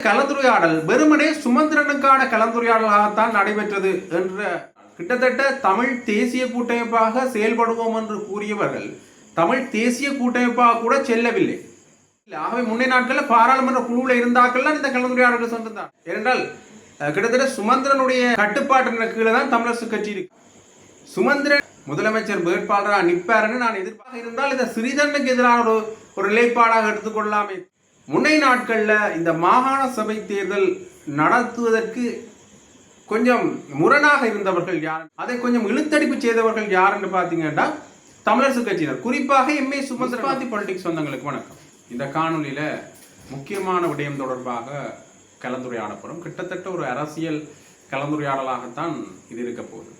கலந்துரையாடல் வெறுமனே சுமந்திரனுக்கான கலந்துரையாடலாகத்தான் நடைபெற்றது என்ற கிட்டத்தட்ட தமிழ் தேசிய கூட்டமைப்பாக செயல்படுவோம் என்று கூறியவர்கள் தமிழ் தேசிய கூட்டமைப்பாக கூட செல்லவில்லை. ஆகவே முன்னே நாட்களில் பாராளுமன்ற குழுவில் இருந்தாக்கள்லாம் இந்த கலந்துரையாடல்கள் சென்றிருந்தார். ஏனென்றால் கிட்டத்தட்ட சுமந்திரனுடைய கட்டுப்பாட்டின் கீழே தான் தமிழரசு கட்சி இருக்கு. சுமந்திரன் முதலமைச்சர் வேட்பாளராக நிற்பாருன்னு நான் எதிர்பார்க்க இருந்தால் இந்த சிறிதனுக்கு எதிரான ஒரு நிலைப்பாடாக எடுத்துக்கொள்ளலாமே. முன்னை நாட்களில் இந்த மாகாண சபை தேர்தல் நடத்துவதற்கு கொஞ்சம் முரணாக இருந்தவர்கள் யார், அதை கொஞ்சம் இழுத்தடிப்பு செய்தவர்கள் யார் என்று பார்த்தீங்கன்னா தமிழரசு கட்சியினர், குறிப்பாக எம்ஏ சுமந்திரபாதி பொலிட்டிக்ஸ் சொந்தங்களுக்கு வணக்கம். இந்த காணொலியில் முக்கியமான விடயம் தொடர்பாக கலந்துரையாடப்படும். கிட்டத்தட்ட ஒரு அரசியல் கலந்துரையாடலாகத்தான் இது இருக்க போகுது.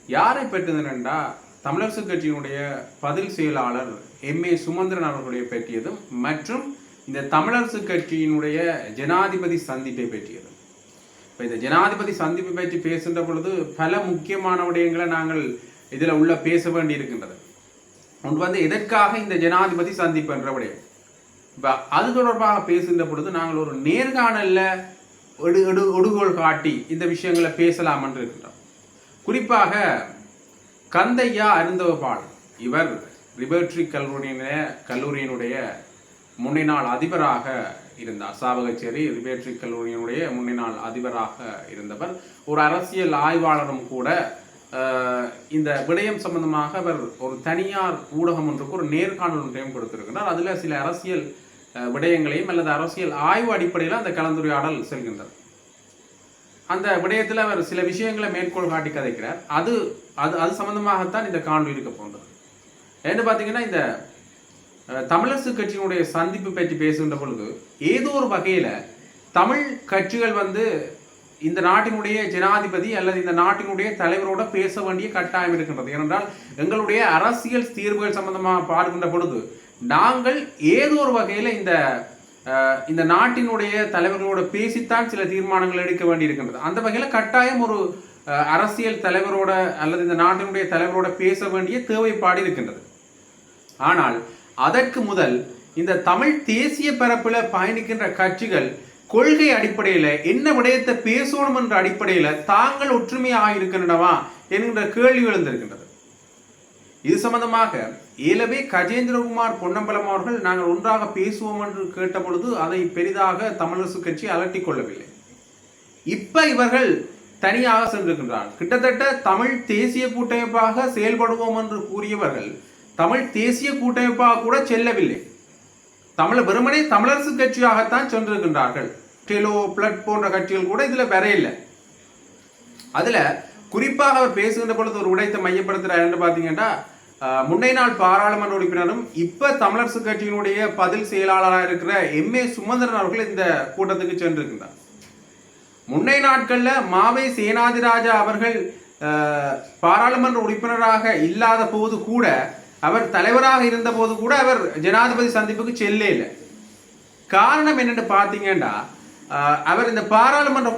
யாரை பெற்றதுன்னா தமிழரசு கட்சியினுடைய பதில் செயலாளர் எம்ஏ சுமந்திரன் அவர்களுடைய பற்றியதும் மற்றும் இந்த தமிழரசு கட்சியினுடைய ஜனாதிபதி சந்திப்பை பற்றியது. இப்போ இந்த ஜனாதிபதி சந்திப்பை பற்றி பேசுகின்ற பொழுது பல முக்கியமான விடயங்களை நாங்கள் இதில் உள்ள பேச வேண்டி இருக்கின்றது. ஒன்று எதற்காக இந்த ஜனாதிபதி சந்திப்பு என்ற விடயம். இப்போ அது தொடர்பாக பேசுகின்ற பொழுது நாங்கள் ஒரு நேர்காணலில் ஒடுகோல் காட்டி இந்த விஷயங்களை பேசலாம் என்று இருக்கின்றோம். குறிப்பாக கந்தையா அருந்தவபால், இவர் லிபர்ட்ரி கல்லூரியினுடைய முன்னாள் அதிபராக இருந்தார். சாவகச்சேரி லிபர்ட்ரி கல்லூரியினுடைய முன்னாள் அதிபராக இருந்தவர். ஒரு அரசியல் ஆய்வாளரும் கூட. இந்த விடயம் சம்பந்தமாக அவர் ஒரு தனியார் ஊடகம் ஒன்றுக்கு ஒரு நேர்காணல் ஒன்றையும் கொடுத்திருக்கிறார். அதில் சில அரசியல் விடயங்களையும் அல்லது அரசியல் ஆய்வு அடிப்படையில் அந்த கலந்துரையாடல் செல்கின்றது. அந்த விடயத்தில் அவர் சில விஷயங்களை மேற்கோள் காட்டி கதைக்கிறார். அது அது அது சம்பந்தமாகத்தான் இந்த காணொலி இருக்க போன்றது. ஏன்னு பார்த்தீங்கன்னா இந்த தமிழரசு கட்சியினுடைய சந்திப்பு பற்றி பேசுகின்ற பொழுது ஏதோ ஒரு வகையில் தமிழ் கட்சிகள் இந்த நாட்டினுடைய ஜனாதிபதி அல்லது இந்த நாட்டினுடைய தலைவரோட பேச வேண்டிய கட்டாயம் இருக்கின்றது. ஏனென்றால் எங்களுடைய அரசியல் தீர்வுகள் சம்பந்தமாக பார்க்கின்ற பொழுது நாங்கள் ஏதோ ஒரு வகையில் இந்த நாட்டினுடைய தலைவர்களோட பேசித்தான் சில தீர்மானங்கள் எடுக்க வேண்டி இருக்கின்றது. அந்த வகையில் கட்டாயம் ஒரு அரசியல் தலைவரோட அல்லது இந்த நாட்டினுடைய தலைவரோட பேச வேண்டிய தேவைப்பாடு இருக்கின்றது. ஆனால் அதற்கு முதல் இந்த தமிழ் தேசிய பரப்பில் பயணிக்கின்ற கட்சிகள் கொள்கை அடிப்படையில் என்ன விடயத்தை பேசணும் என்ற அடிப்படையில் தாங்கள் ஒற்றுமையாக இருக்கின்றனவா என்கின்ற கேள்வி எழுந்திருக்கின்றது. இது சம்பந்தமாக ஏலவே கஜேந்திரகுமார் பொன்னம்பலம் அவர்கள் நாங்கள் ஒன்றாக பேசுவோம் என்று கேட்ட பொழுது அதை பெரிதாக தமிழரசு கட்சி அலட்டிக் கொள்ளவில்லை. இப்ப இவர்கள் தனியாக சென்றிருக்கின்றார்கள். கிட்டத்தட்ட தமிழ் தேசிய கூட்டமைப்பாக செயல்படுவோம் என்று கூறியவர்கள் தமிழ் தேசிய கூட்டமைப்பாக கூட செல்லவில்லை. வெறுமனே தமிழரசு கட்சியாகத்தான் சென்றிருக்கின்றார்கள். டெலோ பிளட் போன்ற கட்சிகள் கூட இதுல வரையில்லை. அதுல குறிப்பாக அவர் பேசுகின்ற பொழுது ஒரு விடயத்தை மையப்படுத்துறார் என்று பார்த்தீங்கன்னா முன்னை நாள் பாராளுமன்ற உறுப்பினரும் இப்ப தமிழரசு கட்சியினுடைய பதில் செயலாளராக இருக்கிற எம்ஏ சுமந்திரன் அவர்கள் இந்த கூட்டத்துக்கு சென்றிருக்கின்றார். முன்னை நாட்களில் மாவை சேனாதிராஜா அவர்கள் பாராளுமன்ற உறுப்பினராக இல்லாத போது கூட, அவர் தலைவராக இருந்த போது கூட அவர் ஜனாதிபதி சந்திப்புக்கு செல்ல இல்லை. காரணம் என்னன்னு பார்த்தீங்கன்னா அவர் இந்த பாராளுமன்ற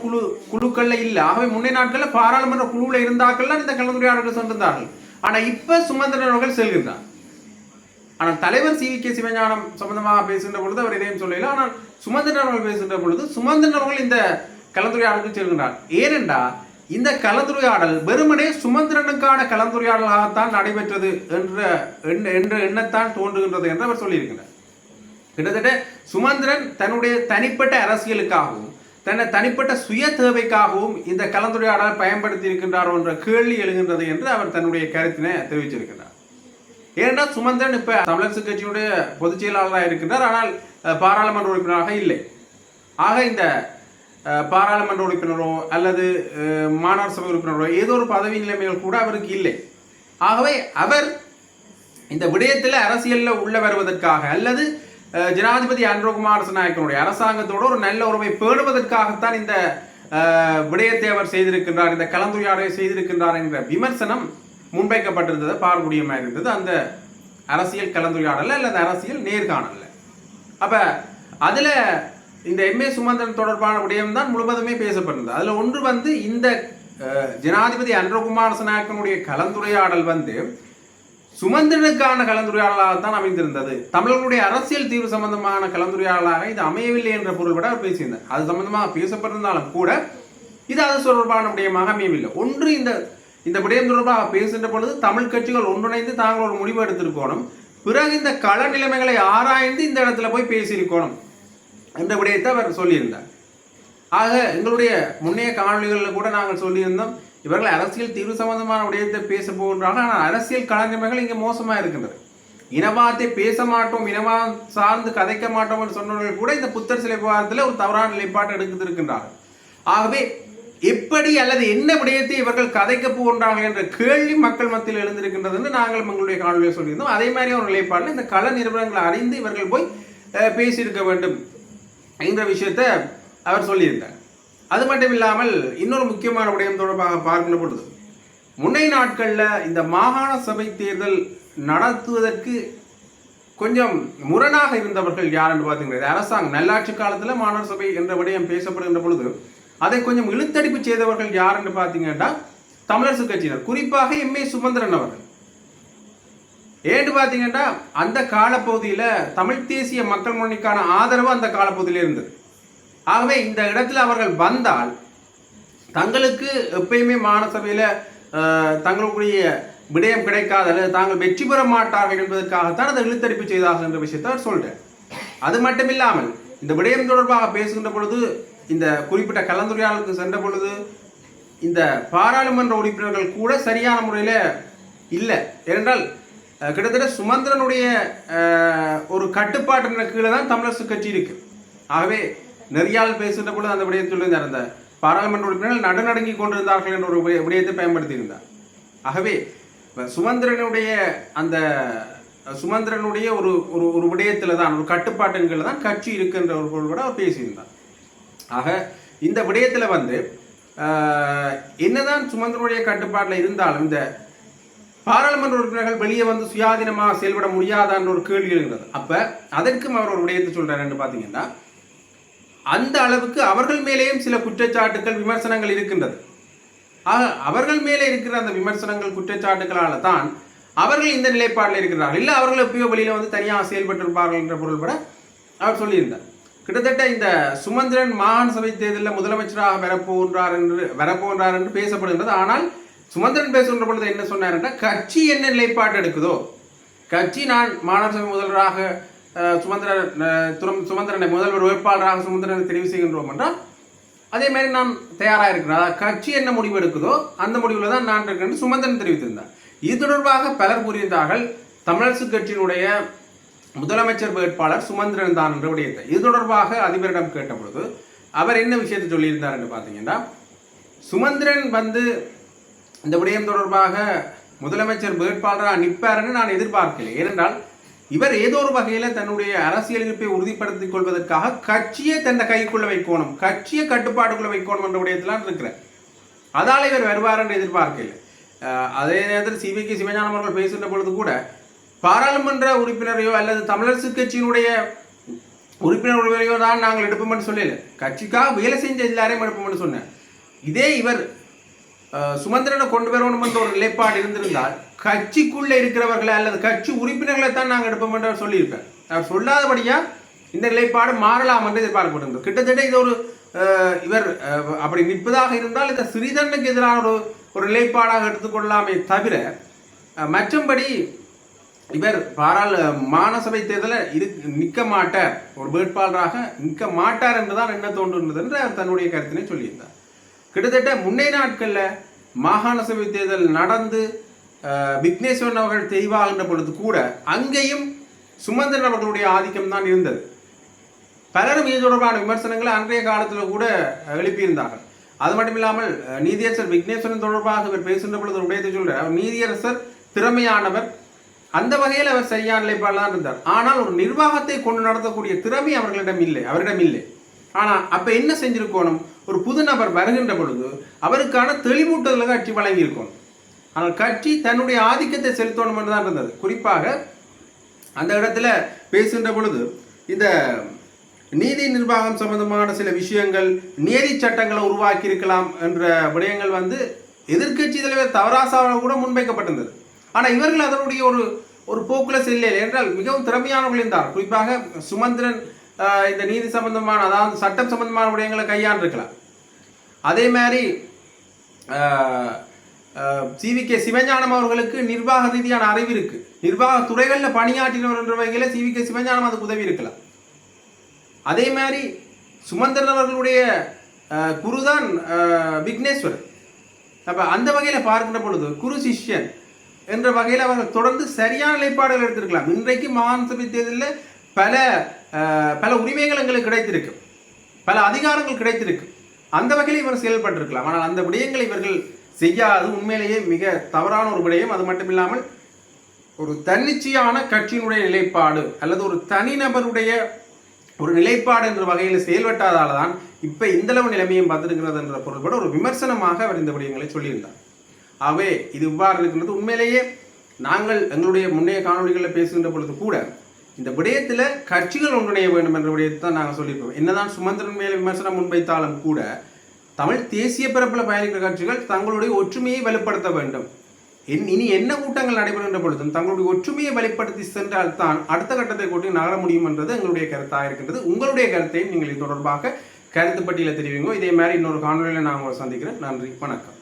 குழுக்கள்ல இல்லை. ஆகவே முன்னே நாட்களில் பாராளுமன்ற குழுவில் இருந்தாக்கள்லாம் இந்த கலந்துரையாடல்கள் சென்றிருந்தார்கள். ஆனால் இப்ப சுமந்திரன் அவர்கள் செல்கின்றார். ஆனால் தலைவர் CVK சிவஞானம் சம்பந்தமாக பேசுகின்ற பொழுது அவர் இதையும் சொல்லல. ஆனால் சுமந்திரன் அவர்கள் பேசுகின்ற பொழுது சுமந்திரன் அவர்கள் இந்த கலந்துரையாடலுக்கு செல்கின்றார். ஏனென்றா இந்த கலந்துரையாடல் வெறுமனே சுமந்திரனுக்கான கலந்துரையாடலாகத்தான் நடைபெற்றது என்ற எண்ணத்தான் தோன்றுகின்றது என்று அவர் சொல்லியிருக்கிறார். கிட்டத்தட்ட சுமந்திரன் தன்னுடைய தனிப்பட்ட அரசியலுக்காகவும் தனிப்பட்ட சுய தேவைக்காகவும் இந்த கலந்துரையாடலை பயன்படுத்தி இருக்கின்றாரோ என்ற கேள்வி எழுகின்றது என்று அவர் தன்னுடைய கருத்தினை தெரிவிச்சிருக்கிறார். ஏனென்றால் சுமந்திரன் இப்ப தமிழரசு கட்சியுடைய பொதுச் செயலாளராக இருக்கின்றார். ஆனால் பாராளுமன்ற உறுப்பினராக இல்லை. ஆக இந்த பாராளுமன்ற உறுப்பினரோ அல்லது மாநகர சபை உறுப்பினரோ ஏதோ ஒரு பதவி நிலைமைகள் கூட அவருக்கு இல்லை. ஆகவே அவர் இந்த விடயத்தில் அரசியலில் உள்ள வருவதற்காக அல்லது ஜனாதிபதி அனுரகுமார் நாயக்கனுடைய அரசாங்கத்தோடு ஒரு நல்ல உறவை பேணுவதற்காகத்தான் இந்த விடயத்தை அவர் செய்திருக்கின்றார், இந்த கலந்துரையாடலை செய்திருக்கின்றார் என்ற விமர்சனம் முன்வைக்கப்பட்டிருந்தது, பார்முடியமாக இருந்தது அந்த அரசியல் கலந்துரையாடல் அல்லது அரசியல் நேர்காணல். அப்ப அதுல இந்த எம்ஏ சுமந்திரன் தொடர்பான விடயம் தான் முழுவதுமே பேசப்பட்டது. அதுல ஒன்று இந்த ஜனாதிபதி அனுரகுமார் நாயக்கனுடைய கலந்துரையாடல் சுமந்திரனுக்கான கலந்துரையாடலாகத்தான் அமைந்திருந்தது. தமிழர்களுடைய அரசியல் தீர்வு சம்பந்தமான கலந்துரையாடலாக இது அமையவில்லை என்ற பொருள்பட அவர் பேசியிருந்தார். அது சம்பந்தமாக பேசப்பட்டிருந்தாலும் கூட இது அது தொடர்பான விடயமாக அமையவில்லை. ஒன்று இந்த விடயம் தொடர்பாக பேசுகின்ற பொழுது தமிழ் கட்சிகள் ஒன்றிணைந்து தாங்கள் ஒரு முடிவு எடுத்திருக்கணும். பிறகு இந்த கள நிலைமைகளை ஆராய்ந்து இந்த இடத்துல போய் பேசியிருக்கணும் என்ற விடயத்தை அவர் சொல்லியிருந்தார். ஆக எங்களுடைய முன்னைய காணொலிகளில் கூட நாங்கள் சொல்லியிருந்தோம், இவர்கள் அரசியல் தீர்வு சம்பந்தமான விடயத்தை பேச போகின்றாங்க. ஆனால் அரசியல் கள நிலைமைகள் இங்கே மோசமாக இருக்கின்றது. இனவாதத்தை பேச மாட்டோம், இனவாதம் சார்ந்து கதைக்க மாட்டோம் என்று சொன்னவர்கள் கூட இந்த புத்தர் சிலை விவகாரத்தில் ஒரு தவறான நிலைப்பாட்டை எடுத்திருக்கின்றார்கள். ஆகவே எப்படி அல்லது என்ன விடயத்தை இவர்கள் கதைக்க போகின்றார்கள் என்ற கேள்வி மக்கள் மத்தியில் எழுந்திருக்கின்றது என்று நாங்கள் எங்களுடைய காணொலியில் சொல்லியிருந்தோம். அதே மாதிரி ஒரு நிலைப்பாட்டில் இந்த கள நிறுவனங்களை அறிந்து இவர்கள் போய் பேசியிருக்க வேண்டும் என்ற விஷயத்தை அவர் சொல்லியிருந்தார். அது மட்டும் இல்லாமல் இன்னொரு முக்கியமான விடயம் தொடர்பாக பார்க்கின்ற பொழுது, முன்னை நாட்களில் இந்த மாகாண சபை தேர்தல் நடத்துவதற்கு கொஞ்சம் முரணாக இருந்தவர்கள் யார் என்று பார்த்தீங்கன்னா, அரசாங்கம் நல்லாட்சி காலத்தில் மாநகர சபை என்ற விடயம் பேசப்படுகின்ற பொழுது அதை கொஞ்சம் இழுத்தடிப்பு செய்தவர்கள் யார் என்று பார்த்தீங்கன்னா தமிழரசு கட்சியினர், குறிப்பாக எம்.ஏ. சுமந்திரன் அவர்கள். ஏன்னு பார்த்தீங்கன்னா அந்த காலப்பகுதியில் தமிழ் தேசிய மக்கள் முன்னணிக்கான ஆதரவு அந்த காலப்பகுதியில் இருந்தது. ஆகவே இந்த இடத்துல அவர்கள் வந்தால் தங்களுக்கு எப்பயுமே மாநகர சபையில் தங்களுடைய விடயம் கிடைக்காது அல்லது தாங்கள் வெற்றி பெற மாட்டார்கள் என்பதற்காகத்தான் அதை இழுத்தடிப்பு செய்தார்கள் என்ற விஷயத்தை அவர் சொல்றேன். அது மட்டும் இல்லாமல் இந்த விடயம் தொடர்பாக பேசுகின்ற பொழுது, இந்த குறிப்பிட்ட கலந்துரையாடலுக்கு சென்ற பொழுது இந்த பாராளுமன்ற உறுப்பினர்கள் கூட சரியான முறையில் இல்லை. ஏனென்றால் கிட்டத்தட்ட சுமந்திரனுடைய ஒரு கட்டுப்பாட்டின் கீழே தான் தமிழரசு கட்சி இருக்கு. ஆகவே நெறியால் பேசுகின்ற பொழுது அந்த விடயத்தில் அந்த பாராளுமன்ற உறுப்பினர்கள் நடுநடுங்கி கொண்டிருந்தார்கள் என்ற ஒரு விடயத்தை பயன்படுத்தியிருந்தார். ஆகவே சுமந்திரனுடைய ஒரு ஒரு விடயத்தில் தான், ஒரு கட்டுப்பாட்டின் கீழே தான் கட்சி இருக்குன்ற ஒரு பொருள் அவர் பேசியிருந்தார். ஆக இந்த விடயத்தில் என்னதான் சுமந்திரனுடைய கட்டுப்பாட்டில் இருந்தாலும் இந்த பாராளுமன்ற உறுப்பினர்கள் வெளியே வந்து சுயாதீனமாக செயல்பட முடியாதான்ற ஒரு கேள்வி இருந்தது. அப்போ அதற்கும் அவர் ஒரு விடயத்தை சொல்றாரு பார்த்தீங்கன்னா, அந்த அளவுக்கு அவர்கள் மேலேயும் சில குற்றச்சாட்டுகள் விமர்சனங்கள் இருக்கின்றது. ஆக அவர்கள் மேலே இருக்கிற அந்த விமர்சனங்கள் குற்றச்சாட்டுகளால் தான் அவர்கள் இந்த நிலைப்பாட்டில் இருக்கிறார்கள். இல்லை அவர்கள் எப்பயோ வெளியில் வந்து தனியாக செயல்பட்டிருப்பார்கள் என்ற பொருள்பட அவர் சொல்லியிருந்தார். கிட்டத்தட்ட இந்த சுமந்திரன் மாகாண சபை தேர்தலில் முதலமைச்சராக வரப்போன்றார் என்று பேசப்படுகின்றது. ஆனால் சுமந்திரன் பேசுகின்ற பொழுது என்ன சொன்னார் என்றால், கட்சி என்ன நிலைப்பாடு எடுக்குதோ, கட்சி நான் மாநகர சபை முதல்வராக சுமந்திரனை முதல்வர் வேட்பாளராக சுமந்திரனை தெரிவு செய்கின்றோம் என்றால் அதே மாதிரி நான் தயாராக இருக்கிறேன். அதாவது கட்சி என்ன முடிவு எடுக்குதோ அந்த முடிவில் தான் நான் இருக்கேன் சுமந்திரன் தெரிவித்திருந்தார். இது தொடர்பாக பலர் கூறியிருந்தார்கள், தமிழரசு கட்சியினுடைய முதலமைச்சர் வேட்பாளர் சுமந்திரன் தான் என்ற விடயத்தை. இது தொடர்பாக அதிபரிடம் கேட்ட பொழுது அவர் என்ன விஷயத்தை சொல்லியிருந்தார் என்று பார்த்தீங்கன்னா, சுமந்திரன் இந்த விடயம் தொடர்பாக முதலமைச்சர் வேட்பாளராக நிற்பார்னு நான் எதிர்பார்க்கல. ஏனென்றால் இவர் ஏதோ ஒரு வகையில் தன்னுடைய அரசியல் இருப்பை உறுதிப்படுத்திக் கொள்வதற்காக கட்சியை தன் கைக்குள்ள வைக்கணும், கட்சியை கட்டுப்பாட்டுக்குள்ள வைக்கணும் என்ற விடயத்திலாம் இருக்கிறார். அதால் இவர் வருவார் என்று எதிர்பார்க்கல. அதே நேரத்தில் சிவிகே சிவஞானம் அவர்கள் பேசுகின்ற பொழுது கூட பாராளுமன்ற உறுப்பினரையோ அல்லது தமிழரசு கட்சியினுடைய உறுப்பினரையோ தான் நாங்கள் எடுப்போம்னு சொல்லல, கட்சிக்காக வேலை செஞ்ச எல்லாரையும் எடுப்போம்னு சொன்னேன். இதே இவர் சுமந்திரனை கொண்டு வரணும் என்ற ஒரு நிலைப்பாடு இருந்திருந்தால் கட்சிக்குள்ளே இருக்கிறவர்களை அல்லது கட்சி உறுப்பினர்களை தான் நாங்கள் எடுப்போம் என்று அவர் சொல்லியிருப்பார். அவர் சொல்லாதபடியா இந்த நிலைப்பாடு மாறலாம் என்று எதிர்பார்க்கப்பட்டிருந்தது. கிட்டத்தட்ட இது இவர் அப்படி நிற்பதாக இருந்தால் இந்த சிறிதனுக்கு எதிரான ஒரு நிலைப்பாடாக எடுத்துக்கொள்ளலாமே தவிர, மற்றபடி இவர் மாநசபை தேர்தலில் நிற்க மாட்டார், ஒரு வேட்பாளராக நிற்க மாட்டார் என்றுதான் என்ன தோன்றுகிறது என்று அவர் தன்னுடைய கருத்தினை சொல்லியிருந்தார். கிட்டத்தட்ட முன்னே நாட்களில் மாகாண சபை தேர்தல் நடந்து விக்னேஸ்வரன் அவர்கள் தெரிவாகின்ற பொழுது கூட அங்கேயும் சுமந்திரன் அவர்களுடைய ஆதிக்கம் தான் இருந்தது. பலரும் இது தொடர்பான விமர்சனங்களை அன்றைய காலத்தில் கூட எழுப்பியிருந்தார்கள். அது மட்டும் இல்லாமல் நீதியரசர் விக்னேஸ்வரன் தொடர்பாக இவர் பேசுகின்ற பொழுது ஒரு விடயத்தை சொல்றார், அவர் நீதியரசர் திறமையானவர், அந்த வகையில் அவர் சரியான நிலைப்பாடு தான் இருந்தார். ஆனால் ஒரு நிர்வாகத்தை கொண்டு நடத்தக்கூடிய திறமை அவரிடம் இல்லை. ஆனால் அப்போ என்ன செஞ்சிருக்கணும், ஒரு புது நபர் வருகின்ற பொழுது அவருக்கான தெளிவூட்டலை கட்சி வழங்கியிருக்கணும். ஆனால் கட்சி தன்னுடைய ஆதிக்கத்தை செலுத்தணும் என்று தான் இருந்தது. குறிப்பாக அந்த இடத்துல பேசுகின்ற பொழுது இந்த நீதி நிர்வாகம் சம்பந்தமான சில விஷயங்கள், நீதி சட்டங்களை உருவாக்கி இருக்கலாம் என்ற விடயங்கள் எதிர்க்கட்சி தலைவர் தவராசாவால் கூட முன்வைக்கப்பட்டிருந்தது. ஆனால் இவர்கள் அதனுடைய ஒரு ஒரு போக்கில் செல்லலை என்றால் மிகவும் திறமையானவர்கள் இருந்தார். குறிப்பாக சுமந்திரன் இந்த நீதி சம்பந்தமான அதாவது சட்டம் சம்பந்தமான விடயங்களை கையாண்டிருக்கலாம். அதே மாதிரி சிவிகே சிவஞானம் அவர்களுக்கு நிர்வாக ரீதியான அறிவு இருக்கு. நிர்வாக துறைகளில் பணியாற்றினவர் என்ற வகையில் சிவிகே சிவஞானம் அதுக்கு உதவி இருக்கலாம். அதே மாதிரி சுமந்திரன் அவர்களுடைய குருதான் விக்னேஸ்வரர். அப்போ அந்த வகையில் பார்க்கின்ற பொழுது குரு சிஷ்யன் என்ற வகையில் அவர்கள் தொடர்ந்து சரியான நிலைப்பாடுகள் எடுத்திருக்கலாம். இன்றைக்கு மாகாண சபை தேர்தலில் பல உரிமைகள் எங்களுக்கு கிடைத்திருக்கு, பல அதிகாரங்கள் கிடைத்திருக்கு. அந்த வகையில் இவர் செயல்பட்டிருக்கலாம். ஆனால் அந்த விடயங்களை இவர்கள் செய்யாது உண்மையிலேயே மிக தவறான ஒரு விடயம். அது மட்டும் இல்லாமல் ஒரு தன்னிச்சையான கட்சியினுடைய நிலைப்பாடு அல்லது ஒரு தனிநபருடைய ஒரு நிலைப்பாடு என்ற வகையில் செயல்பட்டாதால் தான் இப்போ இந்தளவு நிலைமையும் பார்த்துருக்கிறது என்ற பொருள்பட ஒரு விமர்சனமாக அவர் இந்த விடயங்களை சொல்லியிருந்தார். ஆகவே இது இவ்வாறு இருக்கின்றது. உண்மையிலேயே நாங்கள் எங்களுடைய முன்னைய காணொலிகளில் பேசுகின்ற பொழுது கூட இந்த விடயத்தில் கட்சிகள் ஒன்றிணைய வேண்டும் என்ற விடயத்தை தான் நாங்கள் சொல்லியிருக்கோம். என்னதான் சுமந்திரன் மேலே விமர்சனம் முன்வைத்தாலும் கூட தமிழ் தேசிய பரப்பில் பயணிக்கிற கட்சிகள் தங்களுடைய ஒற்றுமையை வலுப்படுத்த வேண்டும். இனி என்ன கூட்டங்கள் நடைபெறுகின்ற பொழுதும் தங்களுடைய ஒற்றுமையை வெளிப்படுத்தி சென்றால் தான் அடுத்த கட்டத்தை கொண்டு நகர முடியும் என்றது எங்களுடைய கருத்தாக இருக்கின்றது. உங்களுடைய கருத்தையும் நீங்கள் இது தொடர்பாக கருத்து பட்டியலை தெரிவிங்க. இதே மாதிரி இன்னொரு காணொலியில் நான் உங்களை சந்திக்கிறேன். நன்றி, வணக்கம்.